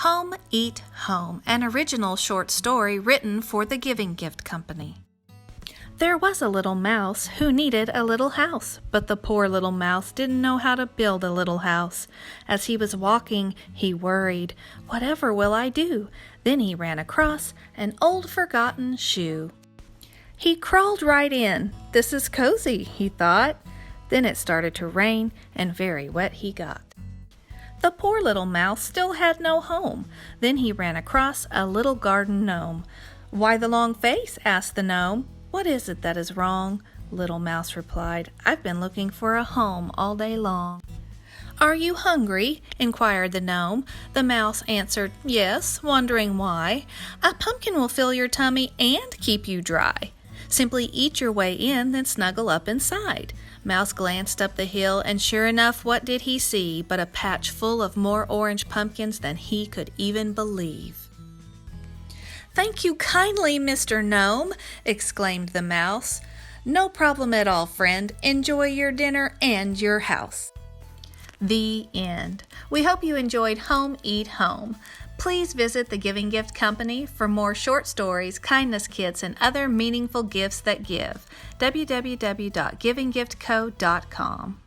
Home, Eat, Home, an original short story written for the Giving Gift Company. There was a little mouse who needed a little house, but the poor little mouse didn't know how to build a little house. As he was walking, he worried, "Whatever will I do?" Then he ran across an old forgotten shoe. He crawled right in. "This is cozy," he thought. Then it started to rain, and very wet he got. The poor little mouse still had no home. Then he ran across a little garden gnome. "Why the long face?" asked the gnome. "What is it that is wrong?" Little Mouse replied, "I've been looking for a home all day long." "Are you hungry?" inquired the gnome. The mouse answered, "Yes," wondering why. "A pumpkin will fill your tummy and keep you dry. Simply eat your way in, then snuggle up inside." Mouse glanced up the hill, and sure enough, what did he see but a patch full of more orange pumpkins than he could even believe. "Thank you kindly, Mr. Gnome," exclaimed the mouse. "No problem at all, friend. Enjoy your dinner and your house." The end. We hope you enjoyed Home, Eat, Home. Please visit the Giving Gift Company for more short stories, kindness kits, and other meaningful gifts that give. www.givinggiftco.com